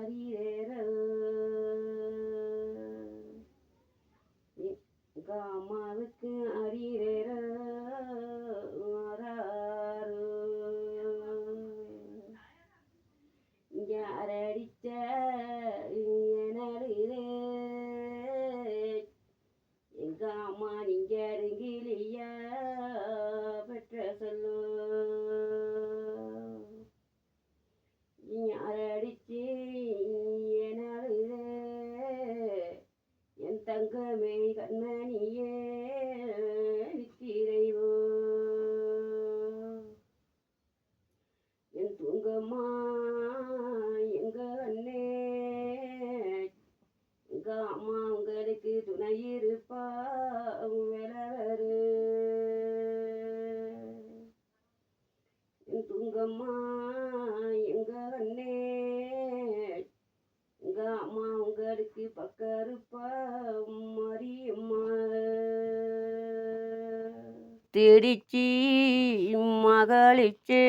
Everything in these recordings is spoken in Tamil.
அரிரேரோ எங்க அம்மாவுக்கு அரிரேரோ ஆராரோ யாரடிச்ச நடுரே எங்க அம்மா நீங்க இருங்கிலியா பெற்ற சொல்லு யாரடிச்சு நடுரே என் தங்கமே கண்மணியே நித்திரைவோ என் தூங்கம்மா எங்க அண்ணே எங்க அம்மா உங்களுக்கு துணை இருப்பா வேலவரு என் தூங்கம்மா எங்க அண்ணே எங்க அம்மா உங்களுக்கு பக்க இருப்பா மரியம்மா தேடிச்சி மகளிச்சே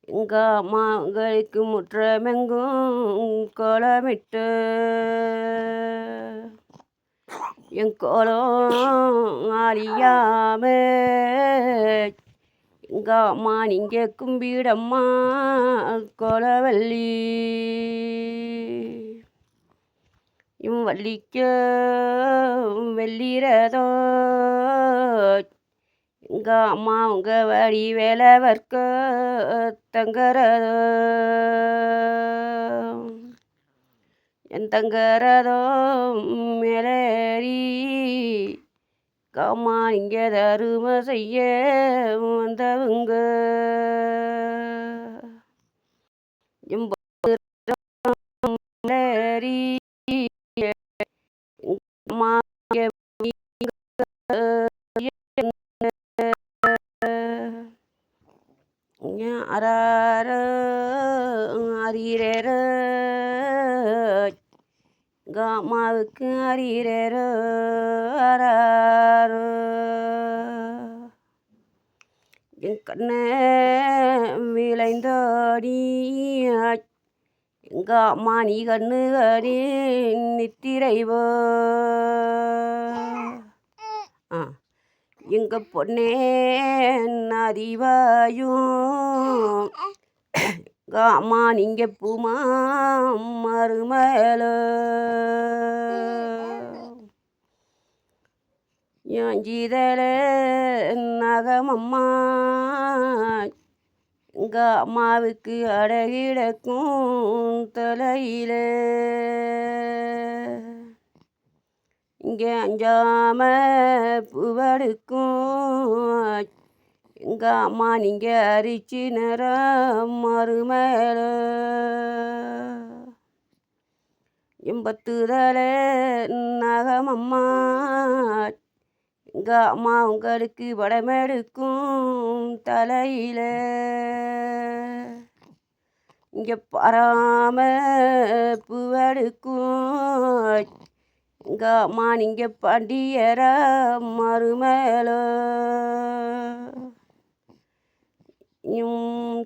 எங்க அம்மா உங்களுக்கு முற்றமெங்கும் கோலமிட்டு என் கோலம் அழியாம எங்க அம்மா நீங்க கும்பிடம்மா கோலவல்லி வள்ளிக்க வெள்ளிரதோ எங்க அம்மா உங்க வழி வேலவர்க்க தங்கரதோ என் தங்கரதோ மேலேறி அம்மா இங்க தரும செய்ய வந்தவங்க மேலேறி அம்மா அராரோ அரிரேரோ எங்க அம்மாவுக்கு அரிரேரோ அராரோ என் கண்ணை விளைந்தோடி எங்க அம்மா நீ கண்ணு கடி நித்திரைவோ எங்க பொண்ணே நதிவாயும் எங்க அம்மா நீங்க பூமா மருமேல எஞ்சிதல நகமம்மா எங்க அம்மாவுக்கு அடகிடக்கும் தலையில இங்கே அஞ்சாம பூவடுக்கும் எங்க அம்மா நீங்க அரிச்சு நிறம் மறுமேல எம்பத்துதல நகமம்மா எங்க அம்மா உங்களுக்கு படமெடுக்கும் தலையில இங்கே பராம பூவடுக்கும் எங்க அம்மா நீங்க பாண்டியர மறுமேல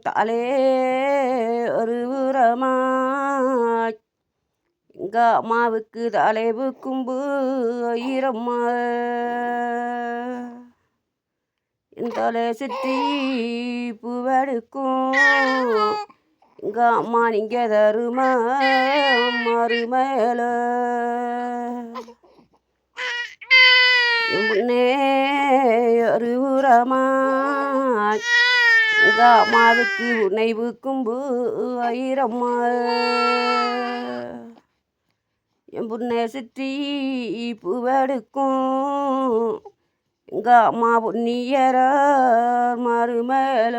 தலே ஒரு உரமா எங்க அம்மாவுக்கு தலைவு கும்பு ஈரம்மா என் தலை சுற்றி பூவெடுக்கும் எங்க அம்மா நீங்க தருமா மறுமேல முன்னே ஒரு உரமா எங்க அம்மாவுக்கு உன்னைவு கும்பு ஐரம்மா என் புண்ணை சுற்றி பூவெடுக்கும் எங்க அம்மா பொன்னியர மறுமேல